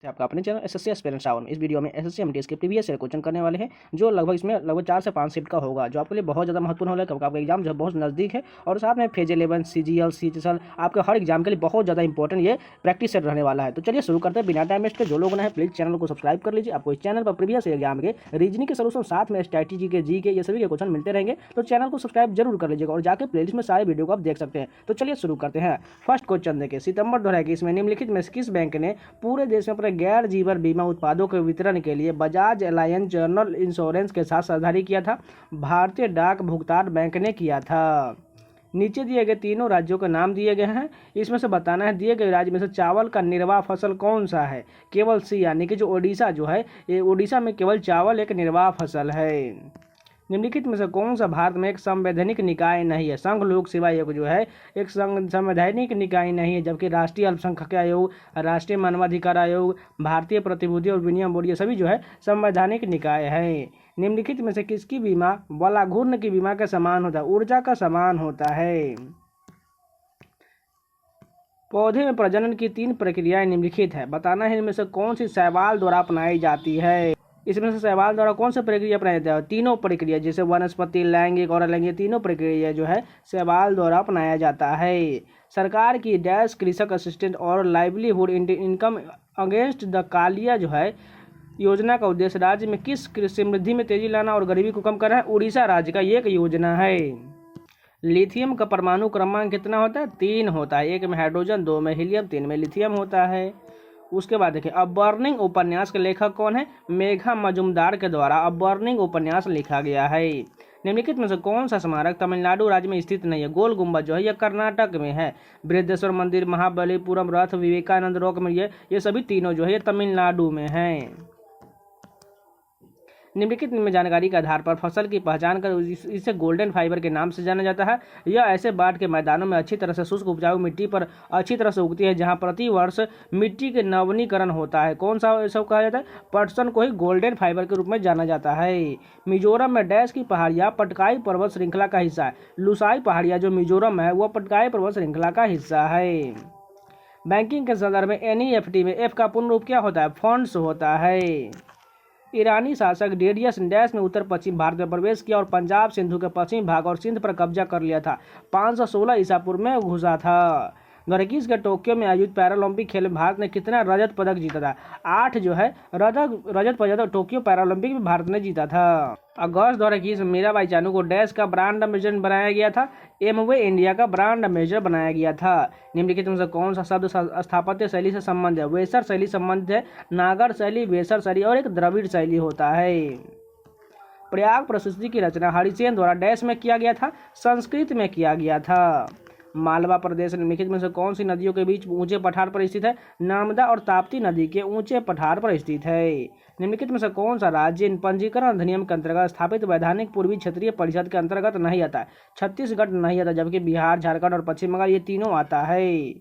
आपका अपने channel SSC aspirant Shravan. इस वीडियो में एसएससी एमटीएस के प्रीवियस ईयर क्वेश्चन करने वाले हैं, जो लगभग 4 से 5 शिफ्ट का होगा, जो आपके लिए बहुत ज़्यादा महत्वपूर्ण होगा क्योंकि आपका एग्जाम जो है बहुत नज़दीक है। और साथ में फेज 11 सीजीएल सीजीएल आपके हर एग्जाम के लिए बहुत ज़्यादा इंपॉर्टेंट ये प्रैक्टिस सेट रहने वाला है। तो चलिए शुरू करते हैं बिना टाइम वेस्ट के। जो लोग हैं प्लीज़ चैनल को सब्सक्राइब कर लीजिए। आपको इस चैनल पर प्रीवियस एग्जाम के रीजनिंग के सोल्यूशन, साथ में स्ट्रैटेजी के, जी के, ये सभी के क्वेश्चन मिलते रहेंगे। तो चैनल को सब्सक्राइब जरूर कर लीजिएगा और जाकर प्लेलिस्ट में सारे वीडियो को आप देख सकते हैं। तो चलिए शुरू करते हैं। फर्स्ट क्वेश्चन देखिए, सितंबर 2021 में निम्नलिखित में किस बैंक ने पूरे देश में अपने गैर जीवन बीमा उत्पादों के वितरण के लिए बजाज एलायंस जनरल इंश्योरेंस के साथ साझेदारी किया था? भारतीय डाक भुगतान बैंक ने किया था। नीचे दिए गए तीनों राज्यों के नाम दिए गए हैं, इसमें से बताना है दिए गए राज्य में से चावल का निर्वाह फसल कौन सा है। केवल सी, यानी कि जो ओडिशा जो है, ये ओडिशा में केवल चावल एक निर्वाह फसल है। निम्नलिखित में से कौन सा भारत में एक संवैधानिक निकाय नहीं है? संघ लोक सेवा आयोग जो है एक संवैधानिक निकाय नहीं है, जबकि राष्ट्रीय अल्पसंख्यक आयोग, राष्ट्रीय मानवाधिकार आयोग, भारतीय प्रतिभूति और विनिमय बोर्ड, ये सभी जो है संवैधानिक निकाय है। निम्नलिखित में से किसकी बीमा वलाघूर्ण की बीमा के समान होता है? ऊर्जा का समान होता है। पौधे में प्रजनन की 3 प्रक्रियाएं निम्नलिखित है, बताना है इनमें से कौन सी शैवाल द्वारा अपनाई जाती है। इसमें से शैवाल द्वारा कौन सी प्रक्रिया अपनाई जाती है? तीनों प्रक्रिया, जैसे वनस्पति, लैंगिक और अलैंगिक, तीनों प्रक्रिया जो है शैवाल द्वारा अपनाया जाता है। सरकार की डैश कृषक असिस्टेंट और livelihood income against the Kalia जो है योजना का उद्देश्य राज्य में किस समृद्धि में तेजी लाना और गरीबी को कम करना है? उड़ीसा राज्य का ये एक योजना है। लिथियम का परमाणु क्रमांक कितना होता है? 3 होता है। 1 में हाइड्रोजन, 2 में हीलियम, 3 में लिथियम होता है। उसके बाद देखिए, अ बर्निंग उपन्यास के लेखक कौन है? मेघा मजुमदार के द्वारा अ बर्निंग उपन्यास लिखा गया है। निम्नलिखित में से कौन सा स्मारक तमिलनाडु राज्य में स्थित नहीं है? गोल गुंबद जो है यह कर्नाटक में है। बृहदेश्वर मंदिर, महाबलीपुरम रथ, विवेकानंद रॉक में ये सभी तीनों जो है ये तमिलनाडु में हैं। निम्नलिखित में जानकारी के आधार पर फसल की पहचान कर इसे गोल्डन फाइबर के नाम से जाना जाता है। यह ऐसे बाढ़ के मैदानों में अच्छी तरह से शुष्क उपजाऊ मिट्टी पर अच्छी तरह से उगती है, जहां प्रति वर्ष मिट्टी के नवीनीकरण होता है। कौन सा सब कहा जाता है? पटसन को ही गोल्डन फाइबर के रूप में जाना जाता है। मिजोरम में डैश की पहाड़ियाँ पटकाई पर्वत श्रृंखला का हिस्सा है। लुसाई पहाड़ियाँ जो मिजोरम है वह पटकाई पर्वत श्रृंखला का हिस्सा है। बैंकिंग के संदर्भ में एनईएफटी में एफ का पूर्ण रूप क्या होता है? फंड्स होता है। ईरानी शासक डेरियस डैश ने उत्तर पश्चिम भारत में प्रवेश किया और पंजाब, सिंधु के पश्चिमी भाग और सिंध पर कब्जा कर लिया था। 516 ईसा पूर्व में घुसा था। 2021 के टोक्यो में आयोजित पैरालंपिक खेल में भारत ने कितना रजत पदक जीता था? 8 जो है रजत पदक टोक्यो पैरालंपिक में भारत ने जीता था। अगस्त 2021 में मीराबाई चानू को डैश का ब्रांड एम्बेसडर बनाया गया था। एमवे इंडिया का ब्रांड एम्बेसडर बनाया गया था। निम्नलिखित में से कौन सा शब्द स्थापत्य शैली से संबंध है? वेसर शैली संबंधित है। नागर शैली, वेसर शैली और एक द्रविड़ शैली होता है। प्रयाग प्रशस्ति की रचना हरिसेन द्वारा डैश में किया गया था? संस्कृत में किया गया था। मालवा प्रदेश निम्नलिखित में से कौन सी नदियों के बीच ऊंचे पठार पर स्थित है? नर्मदा और ताप्ती नदी के ऊंचे पठार पर स्थित है। निम्नलिखित में से कौन सा राज्य इन पंजीकरण अधिनियम के अंतर्गत स्थापित वैधानिक पूर्वी क्षेत्रीय परिषद के अंतर्गत नहीं आता है? छत्तीसगढ़ नहीं आता, जबकि बिहार, झारखंड और पश्चिम बंगाल ये तीनों आता है।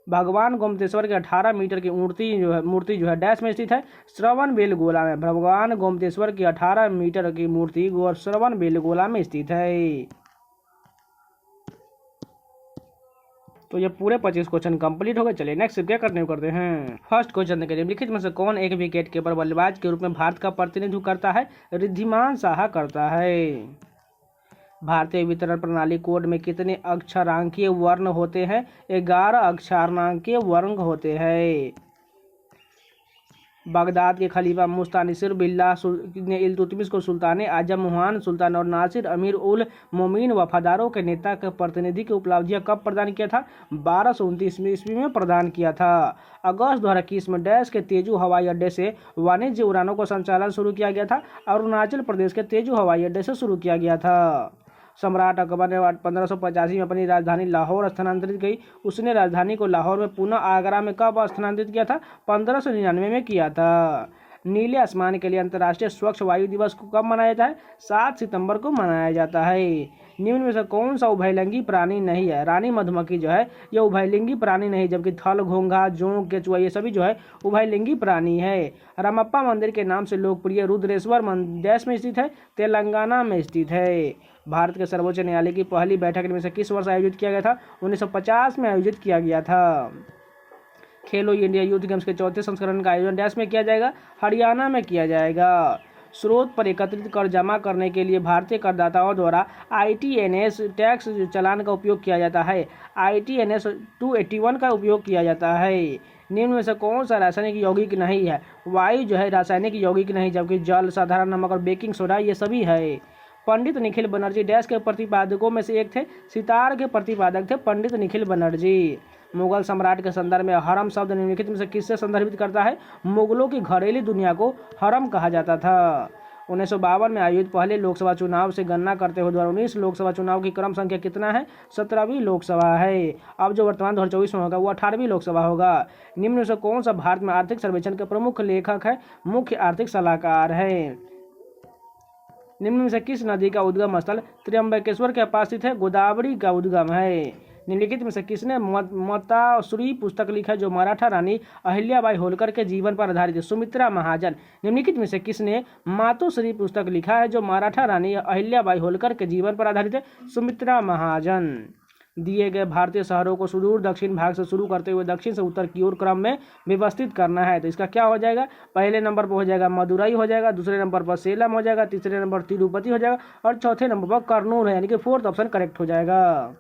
भगवान गोमतेश्वर के 18 मीटर की मूर्ति जो है डैश में स्थित है? श्रवण बेलगोला में। भगवान गोमतेश्वर की 18 मीटर की मूर्ति श्रवण बेलगोला में स्थित है। तो ये पूरे 25 क्वेश्चन कंप्लीट हो गए। चलिए नेक्स्ट क्या करते हैं। फर्स्ट क्वेश्चन देखिए, निम्नलिखित में से कौन एक विकेट कीपर बल्लेबाज के रूप में भारत का प्रतिनिधित्व करता है? रिद्धिमान साहा करता है। भारतीय वितरण प्रणाली कोड में कितने अक्षरांकीय वर्ण होते हैं? 11 अक्षरांकीय वर्ण होते हैं। बगदाद के खलीफा मुस्तानिसिर बिल्लाह ने इल्तुतमिश को सुल्तान आजम, मुहान सुल्तान और नासिर अमीर उल मोमिन वफादारों के नेता के प्रतिनिधि की उपलब्धियां कब प्रदान किया था? 1229 ईस्वी में प्रदान किया था। अगस्त 2021 में डैश के तेजू हवाई अड्डे से वाणिज्य उड़ानों का संचालन शुरू किया गया था? अरुणाचल प्रदेश के तेजू हवाई अड्डे से शुरू किया गया था। सम्राट अकबर ने 1585 में अपनी राजधानी लाहौर स्थानांतरित की। उसने राजधानी को लाहौर में पुनः आगरा में कब स्थानांतरित किया था? 1599 में किया था। नीले आसमान के लिए अंतर्राष्ट्रीय स्वच्छ वायु दिवस को कब मनाया जाता है? 7 सितंबर को मनाया जाता है। निम्न में से कौन सा उभयलिंगी प्राणी नहीं है? रानी मधुमक्खी जो है यह उभयलिंगी प्राणी नहीं, जबकि थल, घोंघा, जोंक, केचुआ ये सभी जो है उभयलिंगी प्राणी है। रामप्पा मंदिर के नाम से लोकप्रिय रुद्रेश्वर देश में स्थित है? तेलंगाना में स्थित है। भारत के सर्वोच्च न्यायालय की पहली बैठक में से किस वर्ष आयोजित किया गया था? 1950 में आयोजित किया गया था। खेलो इंडिया यूथ गेम्स के चौथे संस्करण का आयोजन डैश में किया जाएगा, हरियाणा में किया जाएगा। स्रोत पर एकत्रित कर जमा करने के लिए भारतीय करदाताओं द्वारा ITNS टैक्स चालान का उपयोग किया जाता है। ITNS 281 का उपयोग किया जाता है। निम्न में से कौन सा रासायनिक यौगिक नहीं है? वायु जो है रासायनिक यौगिक नहीं, जबकि जल, साधारण नमक और बेकिंग सोडा ये सभी है। पंडित निखिल बनर्जी डैश के प्रतिपादकों में से एक थे, सितार के प्रतिपादक थे पंडित निखिल बनर्जी। मुगल सम्राट के संदर्भ में हरम शब्द निम्नलिखित में से किससे संदर्भित करता है? मुगलों की घरेलू दुनिया को हरम कहा जाता था। 1952 में आयोजित पहले लोकसभा चुनाव से गणना करते हुए 2019 लोकसभा चुनाव की क्रम संख्या कितना है? 17वीं लोकसभा है। अब जो वर्तमान 2024 में होगा वो 18वीं लोकसभा होगा। निम्न में से कौन सा भारत में आर्थिक सर्वेक्षण के प्रमुख लेखक है? मुख्य आर्थिक सलाहकार है। निम्न में से किस नदी का उद्गम स्थल त्र्यंबकेश्वर के पास स्थित है? गोदावरी का उद्गम है। निम्नलिखित में से किसने मतासुरी पुस्तक लिखा जो मराठा रानी अहिल्याबाई होलकर के जीवन पर आधारित है? सुमित्रा महाजन। निम्नलिखित में से किसने मातोश्री पुस्तक लिखा है जो मराठा रानी अहिल्याबाई होलकर के जीवन पर आधारित है? सुमित्रा महाजन। दिए गए भारतीय शहरों को सुदूर दक्षिण भाग से शुरू करते हुए दक्षिण से उत्तर की ओर क्रम में व्यवस्थित करना है, तो इसका क्या हो जाएगा? पहले नंबर पर हो जाएगा मदुरई हो जाएगा, दूसरे नंबर पर सेलम हो जाएगा, तीसरे नंबर तिरुपति हो जाएगा और चौथे नंबर पर कर्नूल है, यानी कि फोर्थ ऑप्शन करेक्ट हो जाएगा।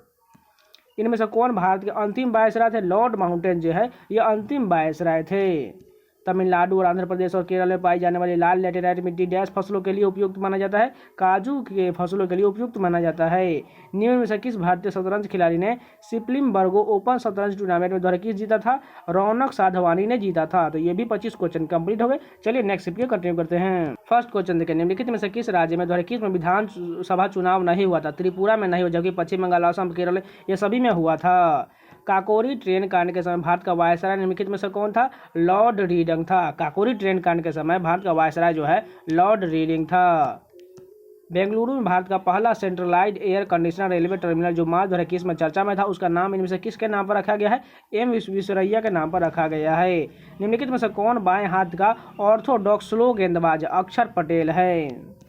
इनमें से कौन भारत के अंतिम वायसराय थे? लॉर्ड माउंटेन जो है ये अंतिम वायसराय थे। तमिलनाडु और आंध्र प्रदेश और केरल में पाई जाने वाली लाल लैटेराइट मिट्टी डैश फसलों के लिए उपयुक्त माना जाता है? काजू के फसलों के लिए उपयुक्त माना जाता है। निम्न में से किस भारतीय शतरंज खिलाड़ी ने सिपलिमबर्गो ओपन शतरंज टूर्नामेंट में किस जीता था? रौनक साधवानी ने जीता था। तो ये भी 25 क्वेश्चन कंप्लीट हो गए। चलिए नेक्स्ट वीडियो कंटिन्यू करते हैं। फर्स्ट क्वेश्चन देखें, निम्नलिखित में से किस राज्य में 2021 में विधानसभा चुनाव नहीं हुआ था? त्रिपुरा में नहीं हुआ, जबकि पश्चिम बंगाल, असम, केरल ये सभी में हुआ था। काकोरी ट्रेन कांड के समय भारत का वायसराय निम्नलिखित में से कौन था? लॉर्ड रीडिंग था। काकोरी ट्रेन कांड के समय भारत का वायसराय जो है लॉर्ड रीडिंग था। बेंगलुरु में भारत का पहला centralised air conditioner railway terminal जो मार्च 2021 में चर्चा में था, उसका नाम इनमें से किसके नाम पर रखा गया है? एम विश्वेश्वरैया के नाम पर रखा गया है। निम्नलिखित में से कौन बाएं हाथ का ऑर्थोडॉक्स स्लो गेंदबाज? अक्षर पटेल है।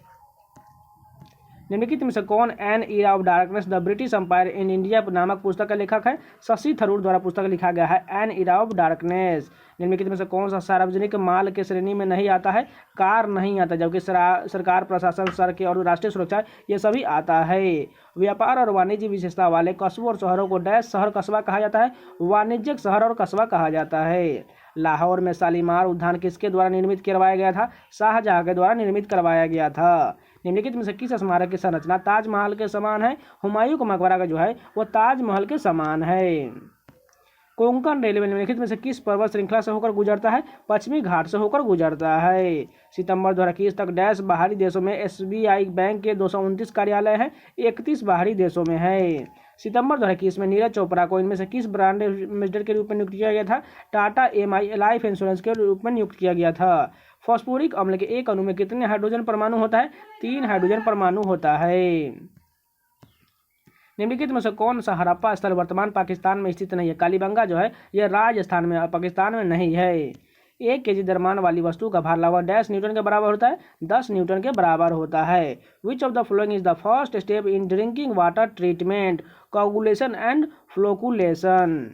निम्नलिखित में से कौन an era of darkness the British empire in India नामक पुस्तक का लेखक है? शशि थरूर द्वारा पुस्तक लिखा गया है एन ईरा ऑफ डार्कनेस। निम्नलिखित में से कौन सा सार्वजनिक माल के श्रेणी में नहीं आता है? कार नहीं आता, जबकि सरकार, प्रशासन, सड़कें और राष्ट्रीय सुरक्षा ये सभी आता है। व्यापार और वाणिज्य विशेषता वाले कस्बों और शहरों को डैश शहर कस्बा कहा जाता है? वाणिज्यिक शहर और कस्बा कहा जाता है। लाहौर में शालीमार उद्यान किसके द्वारा निर्मित करवाया गया था? शाहजहां के द्वारा निर्मित करवाया गया था। निम्नलिखित में से किस स्मारक की संरचना ताजमहल के समान है? हुमायूं का मकबरा का जो है वो ताजमहल के समान है। कोंकण रेलवे निम्नलिखित में से किस पर्वत श्रृंखला से होकर गुजरता है? पश्चिमी घाट से होकर गुजरता है। सितंबर 2021 तक डैश बाहरी देशों में SBI बैंक के 229 कार्यालय हैं, 31 बाहरी देशों में है। सितंबर 2021 में नीरज चोपड़ा को इनमें से किस ब्रांड एम्बेसडर के रूप में नियुक्त किया गया था? टाटा MI लाइफ इंश्योरेंस के रूप में नियुक्त किया गया था। फॉस्फोरिक अम्ल के एक अणु में कितने हाइड्रोजन परमाणु होता है? 3 हाइड्रोजन परमाणु होता है। निम्नलिखित में से कौन सा हड़प्पा स्थल वर्तमान पाकिस्तान में स्थित नहीं है? कालीबंगा जो है यह राजस्थान में, पाकिस्तान में नहीं है। 1 केजी द्रव्यमान वाली वस्तु का भार लगभग डैश न्यूटन के बराबर होता है? 10 न्यूटन के बराबर होता है। Which of the following is the first step in drinking water treatment? Coagulation and flocculation.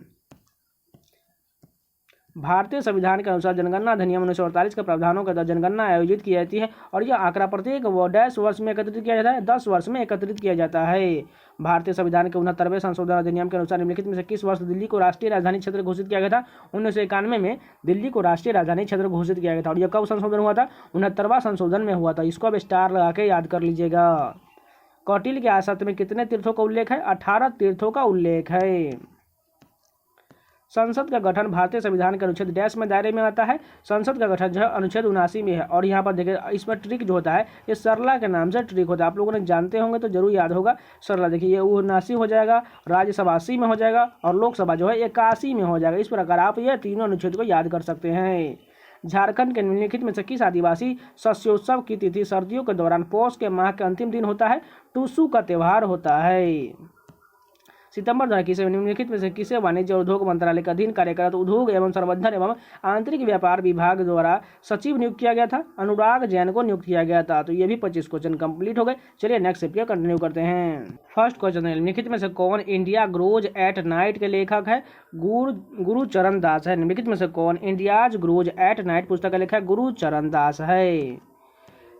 भारतीय संविधान के अनुसार जनगणना अधिनियम 1948 के प्रावधानों के तहत जनगणना आयोजित की जाती है और यह आंकड़ा प्रत्येक डैश वर्ष में एकत्रित किया जाता है? 10 वर्ष में एकत्रित किया जाता है। भारतीय संविधान के 69वें संशोधन अधिनियम के अनुसार निम्नलिखित में से किस वर्ष दिल्ली को राष्ट्रीय राजधानी क्षेत्र घोषित किया गया था? 1991 में दिल्ली को राष्ट्रीय राजधानी क्षेत्र घोषित किया गया था। और यह कब संशोधन हुआ था? 69वां संशोधन में हुआ था। इसको अब स्टार लगा के याद कर लीजिएगा। कौटिल्य के आसक्त में कितने तीर्थों का उल्लेख है? 18 तीर्थों का उल्लेख है। संसद का गठन भारतीय संविधान के अनुच्छेद डैश में दायरे में आता है? संसद का गठन जो है अनुच्छेद 79 में है। और यहाँ पर देखिए इसमें ट्रिक जो होता है ये सरला के नाम से ट्रिक होता है, आप लोगों ने जानते होंगे तो जरूर याद होगा। सरला देखिए ये 79 हो जाएगा, राज्यसभा 80 में हो जाएगा और लोकसभा जो है 81 में हो जाएगा। इस प्रकार आप ये तीनों अनुच्छेद को याद कर सकते हैं। झारखंड के निम्नलिखित में से किस आदिवासी शस्योत्सव की तिथि सर्दियों के दौरान पौष के माह के अंतिम दिन होता है? टूसू का त्यौहार होता है। सितंबर 2021 में निम्नलिखित में से किसे वाणिज्य और उद्योग मंत्रालय के अधीन कार्यरत उद्योग एवं संवर्धन एवं आंतरिक व्यापार विभाग द्वारा सचिव नियुक्त किया गया था? अनुराग जैन को नियुक्त किया गया था। तो ये भी 25 क्वेश्चन कंप्लीट हो गए। चलिए नेक्स्ट स्टेप कंटिन्यू करते हैं। फर्स्ट क्वेश्चन है, निम्नलिखित में से कौन इंडिया ग्रोज एट नाइट के लेखक है? गुरुचरण दास है। निम्नलिखित में से कौन इंडियाज ग्रोज एट नाइट पुस्तक का लेखक है? गुरुचरण दास है।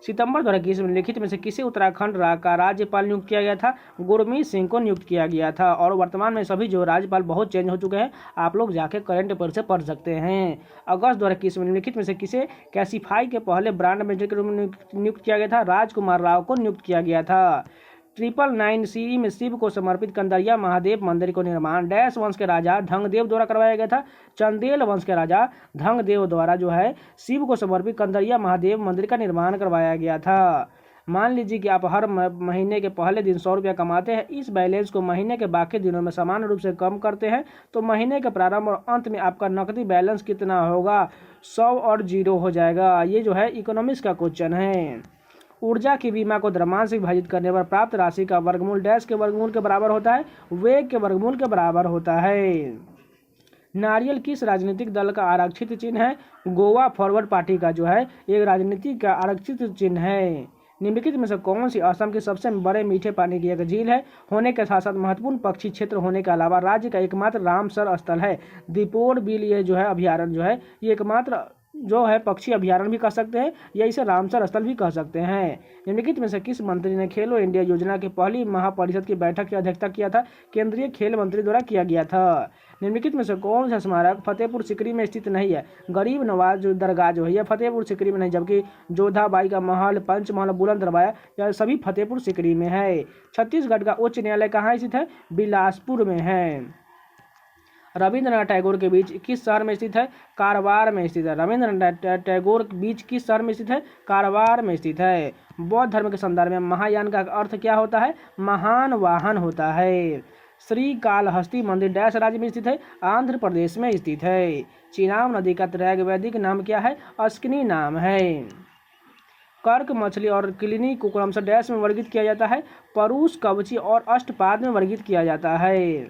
सितंबर 2021 में निम्नलिखित में से किसे उत्तराखंड का राज्यपाल नियुक्त किया गया था? गुरमीत सिंह को नियुक्त किया गया था। और वर्तमान में सभी जो राज्यपाल बहुत चेंज हो चुके हैं, आप लोग जाके करंट अफेयर से पढ़ सकते हैं। अगस्त 2021 में निम्नलिखित में से किसे कैसीफाई के पहले ब्रांड एम्बेसडर के रूप में नियुक्त किया गया था? राजकुमार राव को नियुक्त किया गया था। 999 CE में शिव को समर्पित कंदरिया महादेव मंदिर को निर्माण डैश वंश के राजा धंगदेव द्वारा करवाया गया था? चंदेल वंश के राजा धंगदेव द्वारा जो है शिव को समर्पित कंदरिया महादेव मंदिर का निर्माण करवाया गया था। मान लीजिए कि आप हर महीने के पहले दिन 100 रुपया कमाते हैं, इस बैलेंस को महीने के बाकी दिनों में समान रूप से कम करते हैं, तो महीने के प्रारंभ और अंत में आपका नकदी बैलेंस कितना होगा? 100 और 0 हो जाएगा। ये जो है इकोनॉमिक्स का क्वेश्चन है। ऊर्जा की बीमा को द्रव्यमान से विभाजित करने पर प्राप्त राशि का वर्गमूल डैश के वर्गमूल के बराबर होता है? वेग के वर्गमूल के बराबर होता है। नारियल किस राजनीतिक दल का आरक्षित चिन्ह है? गोवा फॉरवर्ड पार्टी का जो है एक राजनीतिक का आरक्षित चिन्ह है। निम्नलिखित में से कौन सी असम के सबसे बड़े मीठे पानी की एक झील है? होने के साथ साथ महत्वपूर्ण पक्षी क्षेत्र होने के अलावा राज्य का एकमात्र रामसर स्थल है। दीपोर बिल ये जो है अभ्यारण्य जो है ये एकमात्र जो है पक्षी अभ्यारण्य भी कह सकते हैं या इसे रामसर स्थल भी कह सकते हैं। निम्नलिखित में से किस मंत्री ने खेलो इंडिया योजना की पहली महापरिषद की बैठक की अध्यक्षता किया था? केंद्रीय खेल मंत्री द्वारा किया गया था। निम्नलिखित में से कौन सा स्मारक फतेहपुर सीकरी में स्थित नहीं है? गरीब नवाज दरगाह जो है यह फतेहपुर सीकरी में नहीं, जबकि जोधाबाई का महल, पंचमहल, बुलंद दरवाजा यह सभी फतेहपुर सीकरी में है। छत्तीसगढ़ का उच्च न्यायालय कहाँ स्थित है? बिलासपुर में है। रविंद्रनाथ टैगोर के बीच किस शहर में स्थित है? कारवार में स्थित है। रविंद्रनाथ टैगोर के बीच किस शहर में स्थित है? कारवार में स्थित है। बौद्ध धर्म के संदर्भ में महायान का अर्थ क्या होता है? महान वाहन होता है। श्रीकालहस्ती मंदिर डैश राज्य में स्थित है? आंध्र प्रदेश में स्थित है। चिनाब नदी का त्रैवैदिक नाम क्या है? अश्किनी नाम है। कर्क मछली और किलिनी को क्रमशः डैश में वर्गीकृत किया जाता है? परूस, कवची और अष्टपाद में वर्गीकृत किया जाता है।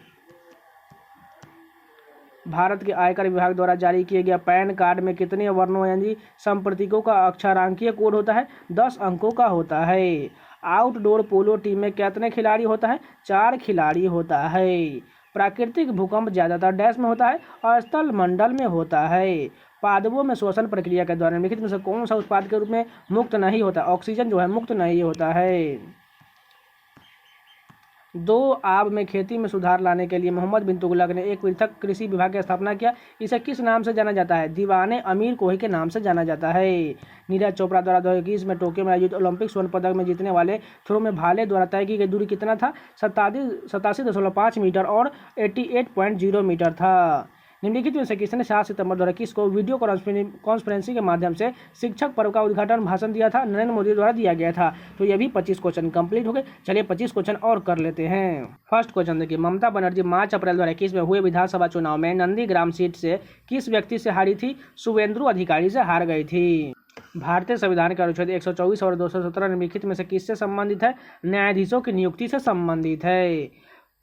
भारत के आयकर विभाग द्वारा जारी किए गए पैन कार्ड में कितने वर्णों यानी संप्रतीकों का अक्षरांकीय कोड होता है? 10 अंकों का होता है। आउटडोर पोलो टीम में कितने खिलाड़ी होता है? 4 खिलाड़ी होता है। प्राकृतिक भूकंप ज्यादातर डैश में होता है? स्थल मंडल में होता है। पादपों में श्वसन प्रक्रिया के दौरान निम्नलिखित में से कौन सा उत्पाद के रूप में मुक्त नहीं होता? ऑक्सीजन जो है मुक्त नहीं होता है। 2 आब में खेती में सुधार लाने के लिए मोहम्मद बिन तुगलक ने एक पृथक कृषि विभाग की स्थापना किया। इसे किस नाम से जाना जाता है? दीवाने अमीर कोही के नाम से जाना जाता है। नीरज चोपड़ा द्वारा 2021 में टोक्यो में आयोजित ओलंपिक स्वर्ण पदक में जीतने वाले थ्रो में भाले द्वारा तय की गई दूरी कितना था? 87.5 मीटर और 88.0 मीटर था। निम्नलिखित में से किसने 7 सितंबर 2021 को वीडियो कॉन्फ्रेंसिंग के माध्यम से शिक्षक पर्व का उद्घाटन भाषण दिया था? नरेंद्र मोदी द्वारा दिया गया था। तो ये भी 25 क्वेश्चन कंप्लीट हो गए। चलिए 25 क्वेश्चन और कर लेते हैं। फर्स्ट क्वेश्चन देखिए, ममता बनर्जी मार्च अप्रैल 2021 में हुए विधानसभा चुनाव में नंदीग्राम सीट से किस व्यक्ति से हारी थी? शुभेंदु अधिकारी से हार गई थी। भारतीय संविधान के अनुच्छेद 124 और 217 निम्नलिखित में से किससे संबंधित है? न्यायाधीशों की नियुक्ति से संबंधित है।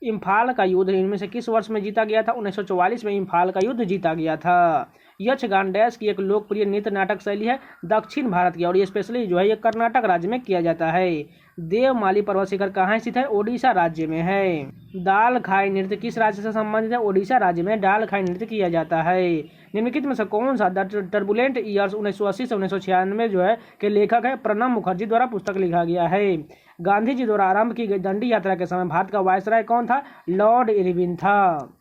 इम्फाल का युद्ध इनमें से किस वर्ष में जीता गया था? 1944 में इम्फाल का युद्ध जीता गया था। यक्षगान डैश की एक लोकप्रिय नृत्य नाटक शैली है? दक्षिण भारत की, और ये स्पेशली जो है ये कर्नाटक राज्य में किया जाता है। देवमाली पर्वत शिखर कहाँ स्थित है? ओडिशा राज्य में है। दाल खाई नृत्य किस राज्य से संबंधित है? ओडिशा राज्य में दाल खाई नृत्य किया जाता है। निम्नलिखित में से कौन सा द टर्बुलेंट ईयर्स 1980 से 1996 जो है के लेखक है? प्रणब मुखर्जी द्वारा पुस्तक लिखा गया है। गांधी जी द्वारा आरंभ की गई दंडी यात्रा के समय भारत का वायसराय कौन था? लॉर्ड इरविन था।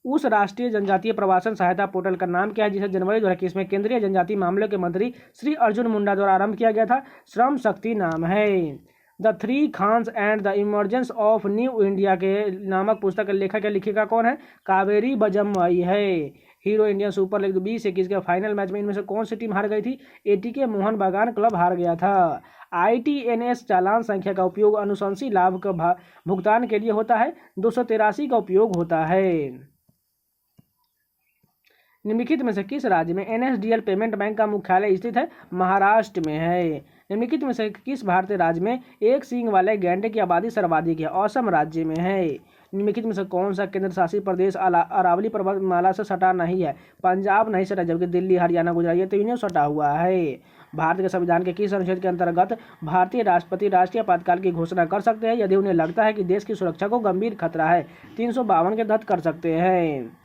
उस राष्ट्रीय जनजातीय प्रवासन सहायता पोर्टल का नाम क्या है जिसे जनवरी 2021 में केंद्रीय जनजातीय मामलों के मंत्री श्री अर्जुन मुंडा द्वारा आरंभ किया गया था? श्रम शक्ति नाम है। The three Khans and the emergence of new India के नामक पुस्तक के लेखक या लेखिका कौन है? कावेरी बजमई है। हीरो इंडियन सुपर लीग 2021 के फाइनल मैच में इनमें से कौन सी टीम हार गई थी? एटीके मोहन बागान क्लब हार गया था। ITNS चालान संख्या का उपयोग अनुशंसी लाभ का भुगतान के लिए होता है? 283 का उपयोग होता है। निम्नलिखित में से किस राज्य में NSDL पेमेंट बैंक का मुख्यालय स्थित है? महाराष्ट्र में है। निम्नलिखित में से किस भारतीय राज्य में एक सींग वाले गैंडे की आबादी सर्वाधिक है? असम राज्य में है। निम्नलिखित में से कौन सा केंद्र शासित प्रदेश अरावली पर्वतमाला से सटा नहीं है? पंजाब नहीं सटा, जबकि दिल्ली, हरियाणा, गुजरात ये तीनों सटा हुआ है। भारत के संविधान के किस अनुच्छेद के अंतर्गत भारतीय राष्ट्रपति राष्ट्रीय आपातकाल की घोषणा कर सकते हैं यदि उन्हें लगता है कि देश की सुरक्षा को गंभीर खतरा है? 352 के तहत कर सकते हैं।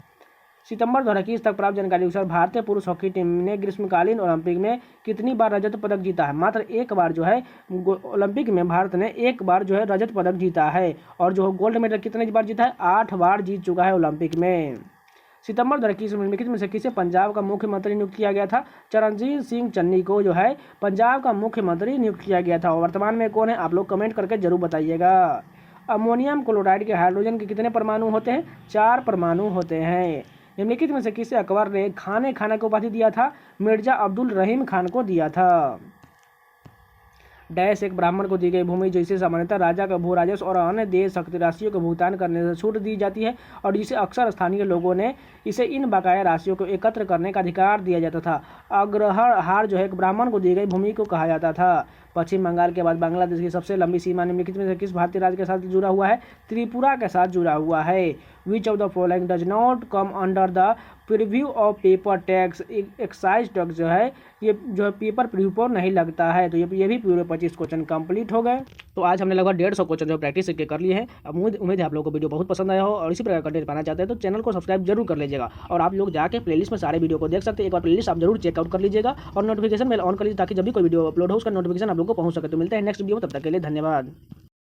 सितंबर 2021 तक प्राप्त जानकारी के अनुसार भारतीय पुरुष हॉकी टीम ने ग्रीष्मकालीन ओलंपिक में कितनी बार रजत पदक जीता है? मात्र एक बार जो है ओलंपिक में भारत ने एक बार जो है रजत पदक जीता है। और जो गोल्ड मेडल कितने बार जीता है? 8 बार जीत चुका है ओलंपिक में। सितंबर 2021 में निम्नलिखित में से किसे पंजाब का मुख्यमंत्री नियुक्त किया गया था? चरणजीत सिंह चन्नी को जो है पंजाब का मुख्यमंत्री नियुक्त किया गया था। और वर्तमान में कौन है? आप लोग कमेंट करके जरूर बताइएगा। अमोनियम क्लोराइड के हाइड्रोजन के कितने परमाणु होते हैं? 4 परमाणु होते हैं। निम्नलिखित में से किसे अकबर ने खाने खाना को उपाधि दिया था? मिर्जा अब्दुल रहीम खान को दिया था। डैश एक ब्राह्मण को दी गई भूमि जिसे सामान्यतः राजा का भू राजस्व और अन्य देश शक्ति राशियों को भुगतान करने से छूट दी जाती है और जिसे अक्सर स्थानीय लोगों ने इसे इन बकाया राशियों को एकत्र करने का अधिकार दिया जाता था। अग्रहार जो है एक ब्राह्मण को दी गई भूमि को कहा जाता था। पश्चिम बंगाल के बाद बांग्लादेश की सबसे लंबी सीमा निम्नलिखित में से किस भारतीय राज्य के साथ जुड़ा हुआ है? त्रिपुरा के साथ जुड़ा हुआ है। Which of the following does not come under the preview of paper tax? Excise tax जो है ये जो है पेपर प्रीव्यू पर नहीं लगता है। तो ये भी पूरे 25 क्वेश्चन कंप्लीट हो गए। तो आज हमने लगभग 150 क्वेश्चन जो प्रैक्टिस करके कर लिए हैं। अब उम्मीद है आप लोगों को वीडियो बहुत पसंद आया हो और इसी प्रकार कंटेंट पाना चाहते हैं तो चैनल को सब्सक्राइब जरूर कर लीजिएगा। और आप लोग जाके प्लेलिस्ट में सारे वीडियो को देख सकते हैं। एक बार प्लेलिस्ट आप जरूर चेकआउट कर लीजिएगा और नोटिफिकेशन बेल ऑन कर लीजिए ताकि जब भी कोई वीडियो अपलोड हो उसका नोटिफिकेशन आप लोग को पहुंच सके। तो मिलते हैं नेक्स्ट वीडियो में, तब तक के लिए धन्यवाद।